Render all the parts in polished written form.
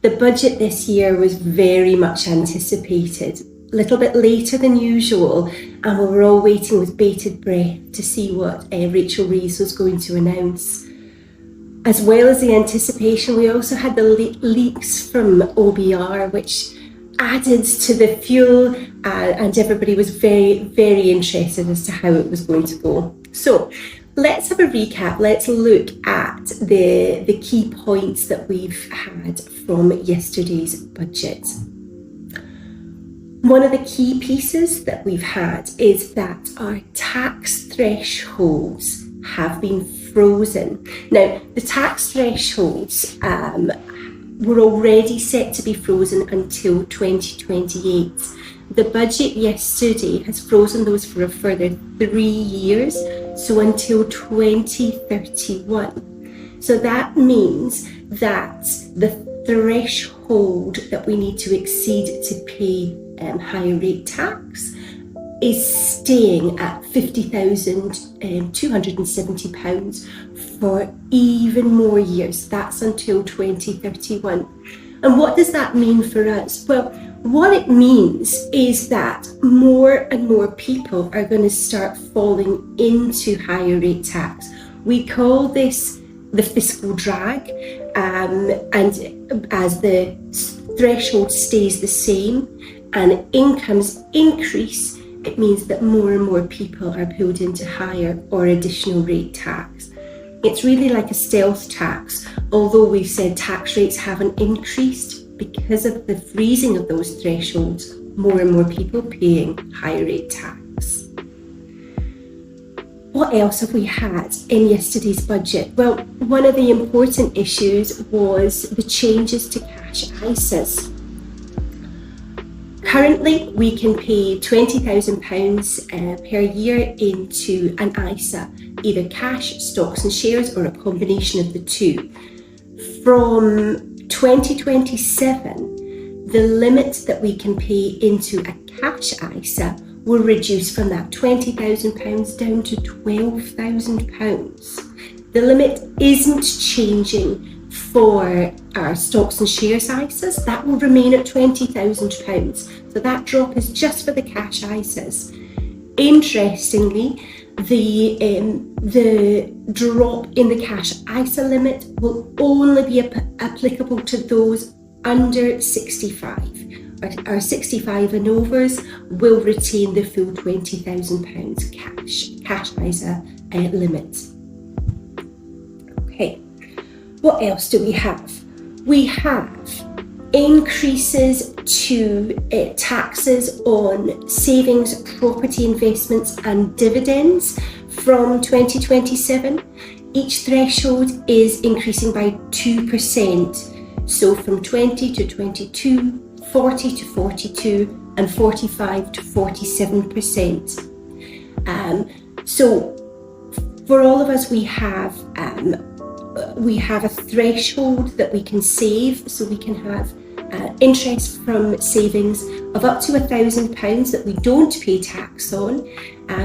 The budget this year was very much anticipated, a little bit later than usual, and we were all waiting with bated breath to see what Rachel Reeves was going to announce. As well as the anticipation, we also had the leaks from OBR, which added to the fuel, and everybody was very, very interested as to how it was going to go. So let's have a recap. Let's look at the key points that we've had from yesterday's budget. One of the key pieces that we've had is that our tax thresholds have been frozen. Now, the tax thresholds were already set to be frozen until 2028. The budget yesterday has frozen those for a further 3 years, so until 2031. So that means that the threshold that we need to exceed to pay higher rate tax is staying at £50,270 for even more years. That's until 2031. And what does that mean for us? Well, what it means is that more and more people are going to start falling into higher rate tax. We call this the fiscal drag, and as the threshold stays the same and incomes increase, it means that more and more people are pulled into higher or additional rate tax. It's really like a stealth tax, although we've said tax rates haven't increased because of the freezing of those thresholds, more and more people paying higher rate tax. What else have we had in yesterday's budget? Well, one of the important issues was the changes to cash ISAs. Currently, we can pay £20,000 per year into an ISA, either cash, stocks and shares, or a combination of the two. From 2027, the limit that we can pay into a cash ISA will reduce from that £20,000 down to £12,000. The limit isn't changing for our stocks and shares ISAs. That will remain at £20,000. So that drop is just for the cash ISAs. Interestingly, the drop in the cash ISA limit will only be applicable to those under 65. Our 65 and overs will retain the full £20,000 cash ISA limit. Okay, what else do we have? We have increases to taxes on savings, property investments and dividends from 2027. Each threshold is increasing by 2%. So from 20 to 22, 40 to 42 and 45 to 47%. So for all of us, we have a threshold that we can save, so we can have interest from savings of up to £1,000 that we don't pay tax on.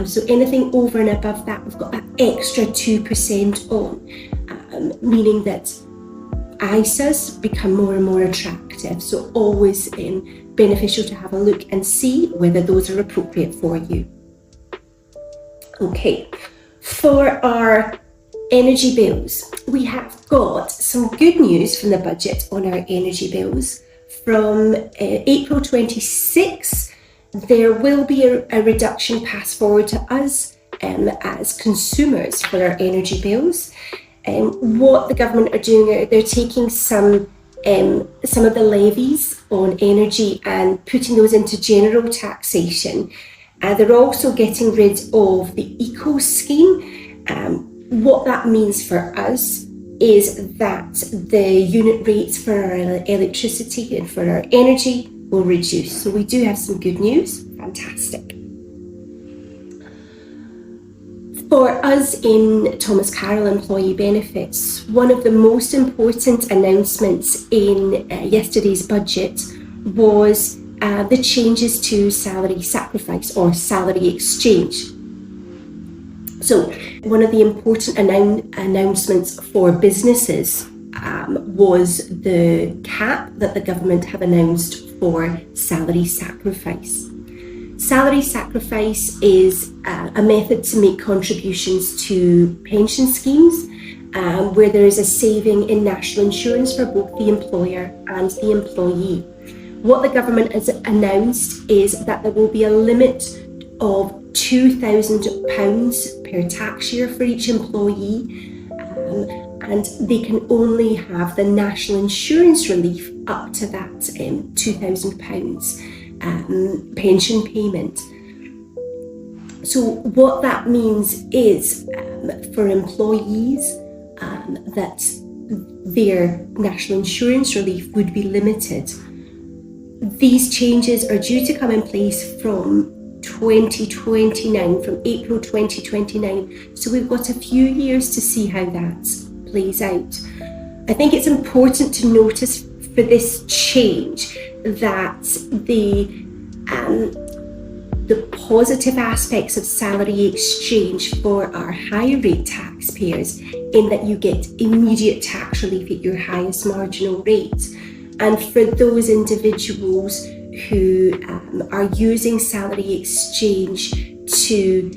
So anything over and above that, we've got that extra 2% on, meaning that ISAs become more and more attractive. So always beneficial to have a look and see whether those are appropriate for you. Okay, for our energy bills, we have got some good news from the budget on our energy bills. From April 26, there will be a reduction passed forward to us as consumers for our energy bills. What the government are doing, they're taking some of the levies on energy and putting those into general taxation. They're also getting rid of the eco scheme. What that means for us is that the unit rates for our electricity and for our energy will reduce. So we do have some good news. Fantastic. For us in Thomas Carroll Employee Benefits, one of the most important announcements in yesterday's budget was the changes to salary sacrifice or salary exchange. So one of the important announcements for businesses was the cap that the government have announced for salary sacrifice. Salary sacrifice is a method to make contributions to pension schemes where there is a saving in national insurance for both the employer and the employee. What the government has announced is that there will be a limit of £2,000 per tax year for each employee, and they can only have the national insurance relief up to that £2,000 pension payment. So what that means is for employees that their national insurance relief would be limited. These changes are due to come in place from 2029, from April 2029. So we've got a few years to see how that plays out. I think it's important to notice for this change that the positive aspects of salary exchange for our high rate taxpayers, in that you get immediate tax relief at your highest marginal rate. And for those individuals who are using salary exchange to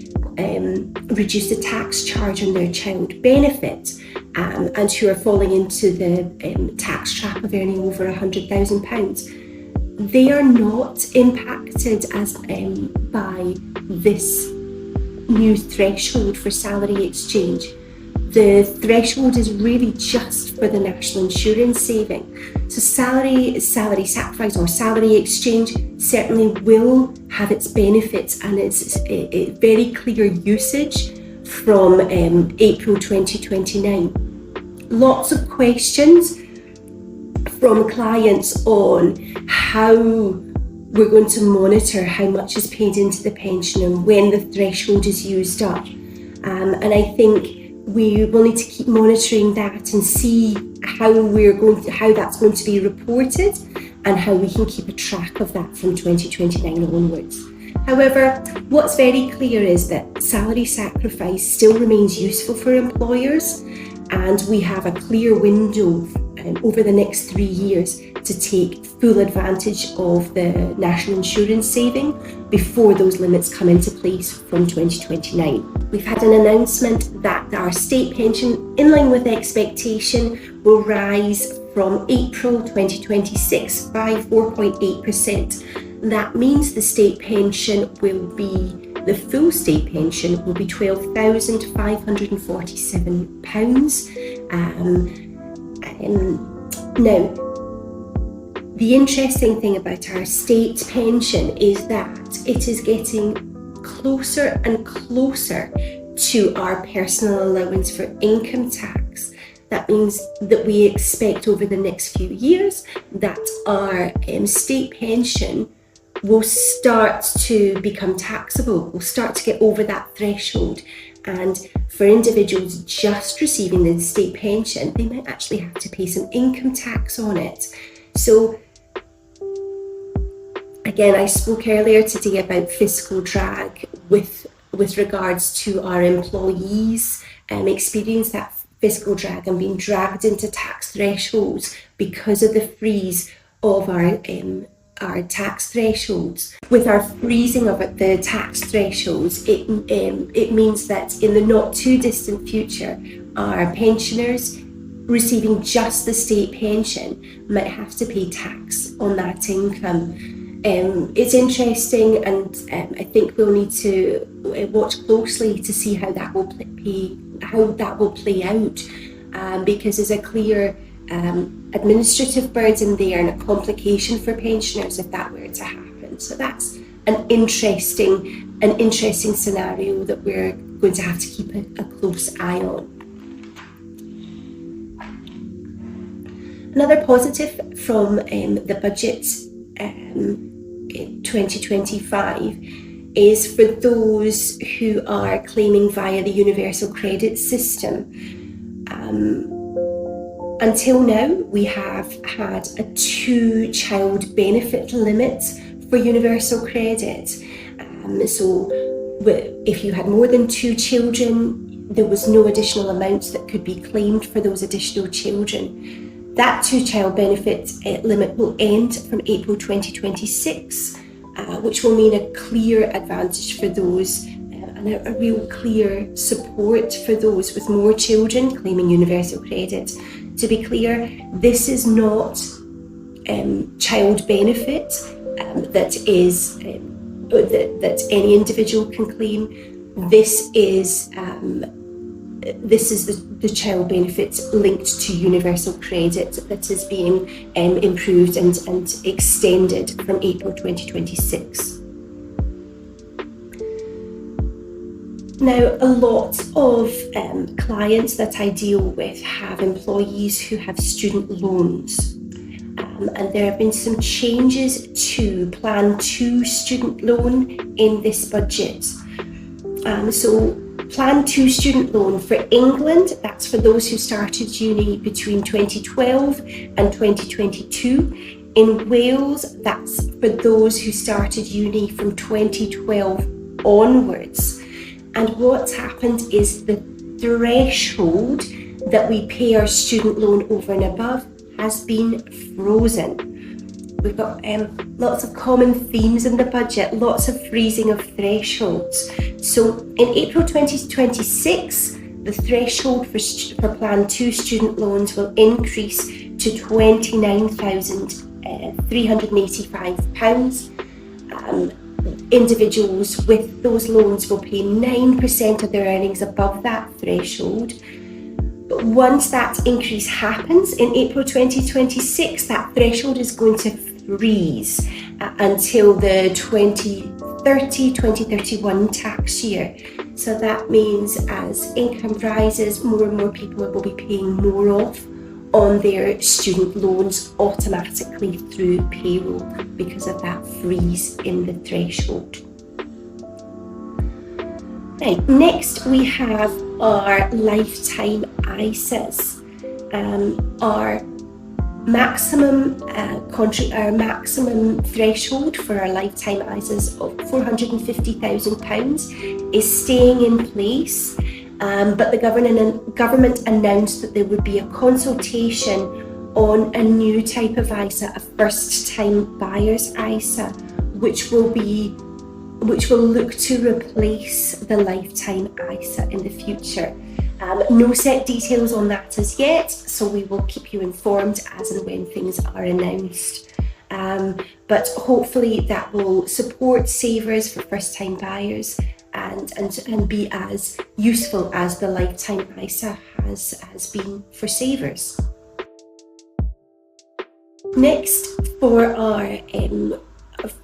reduce the tax charge on their child benefit, and who are falling into the tax trap of earning over £100,000, they are not impacted by this new threshold for salary exchange. The threshold is really just for the national insurance saving. So salary sacrifice or salary exchange certainly will have its benefits and its very clear usage from April 2029. Lots of questions from clients on how we're going to monitor how much is paid into the pension and when the threshold is used up. And I think we will need to keep monitoring that and see how that's going to be reported and how we can keep a track of that from 2029 onwards. However, what's very clear is that salary sacrifice still remains useful for employers, and we have a clear window over the next 3 years to take full advantage of the national insurance saving before those limits come into place from 2029. We've had an announcement that our state pension, in line with expectation, will rise from April 2026 by 4.8%. That means the state pension the full state pension will be £12,547. Now, the interesting thing about our state pension is that it is getting closer and closer to our personal allowance for income tax. That means that we expect over the next few years that our state pension will start to become taxable, will start to get over that threshold. And for individuals just receiving the state pension, they might actually have to pay some income tax on it. So again, I spoke earlier today about fiscal drag with regards to our employees experience that fiscal drag and being dragged into tax thresholds because of the freeze of our tax thresholds. With our freezing of the tax thresholds, it means that in the not too distant future, our pensioners receiving just the state pension might have to pay tax on that income. It's interesting, and I think we'll need to watch closely to see how that will play out, because there's a clear administrative burden there and a complication for pensioners if that were to happen. So that's an interesting scenario that we're going to have to keep a close eye on. Another positive from the budget 2025 is for those who are claiming via the universal credit system. Until now, we have had a 2-child benefit limit for universal credit. So if you had more than 2 children, there was no additional amounts that could be claimed for those additional children. That two-child benefit limit will end from April 2026, which will mean a clear advantage for those and a real clear support for those with more children claiming universal credit. To be clear, this is not child benefit that any individual can claim. This is the child benefit linked to universal credit that is being improved and extended from April 2026. Now, a lot of clients that I deal with have employees who have student loans. And there have been some changes to Plan 2 student loan in this budget. So Plan 2 student loan for England, that's for those who started uni between 2012 and 2022. In Wales, that's for those who started uni from 2012 onwards. And what's happened is the threshold that we pay our student loan over and above has been frozen. We've got lots of common themes in the budget, lots of freezing of thresholds. So in April 2026, the threshold for Plan 2 student loans will increase to £29,385. Individuals with those loans will pay 9% of their earnings above that threshold. But once that increase happens in April 2026, that threshold is going to freeze until the 2030-2031 tax year. So that means as income rises, more and more people will be paying more off on their student loans automatically through payroll because of that freeze in the threshold. Right, next we have our lifetime ISAs. Our maximum threshold for our lifetime ISAs of £450,000 is staying in place. But the government announced that there would be a consultation on a new type of ISA, a first-time buyer's ISA, which will look to replace the lifetime ISA in the future. No set details on that as yet, so we will keep you informed as and when things are announced. But hopefully that will support savers for first-time buyers and be as useful as the lifetime ISA has been for savers. Next, for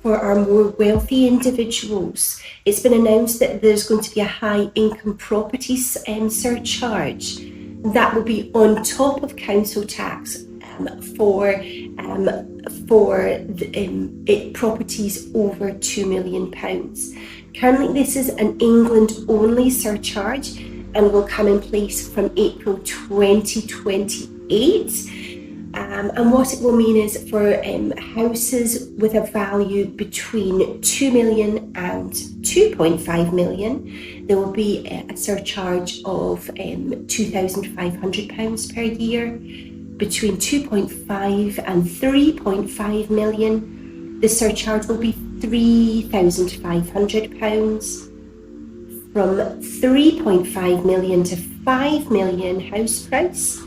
our more wealthy individuals, it's been announced that there's going to be a high income properties surcharge that will be on top of council tax for properties over £2 million. Currently, this is an England-only surcharge and will come in place from April 2028. And what it will mean is for houses with a value between 2 million and 2.5 million, there will be a surcharge of £2,500 per year. Between 2.5 and 3.5 million, the surcharge will be £3,500. From 3.5 million to 5 million house price,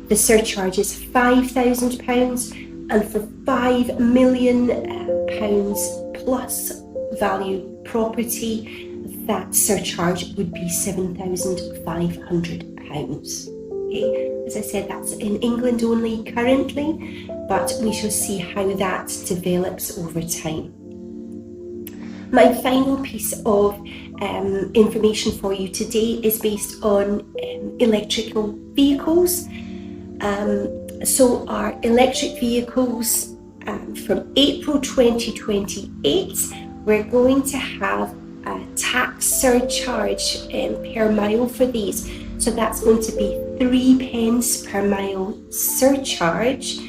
the surcharge is £5,000, and for £5 million plus value property, that surcharge would be £7,500. Okay. As I said, that's in England only currently, but we shall see how that develops over time. My final piece of information for you today is based on electrical vehicles. So our electric vehicles, from April 2028, we're going to have a tax surcharge per mile for these. So that's going to be 3p per mile surcharge.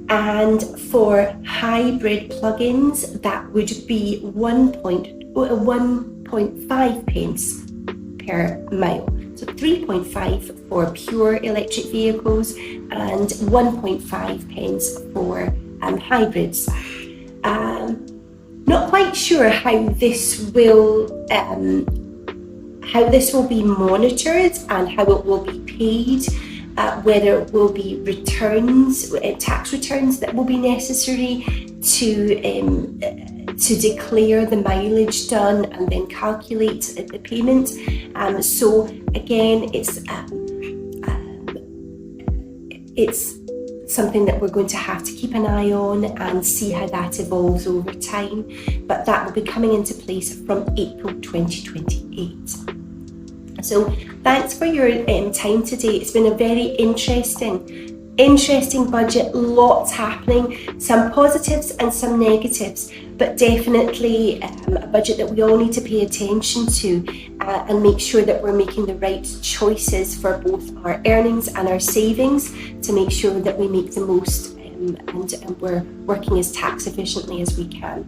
And for hybrid plug-ins, that would be 1.5p per mile. So So 3.5 for pure electric vehicles and 1.5 pence for hybrids. Not quite sure how this will be monitored and how it will be paid, whether it will be returns, tax returns that will be necessary to declare the mileage done and then calculate the payment. So again, it's something that we're going to have to keep an eye on and see how that evolves over time, but that will be coming into place from April 2028. So thanks for your time today. It's been a very interesting budget, lots happening, some positives and some negatives, but definitely a budget that we all need to pay attention to and make sure that we're making the right choices for both our earnings and our savings to make sure that we make the most and we're working as tax efficiently as we can.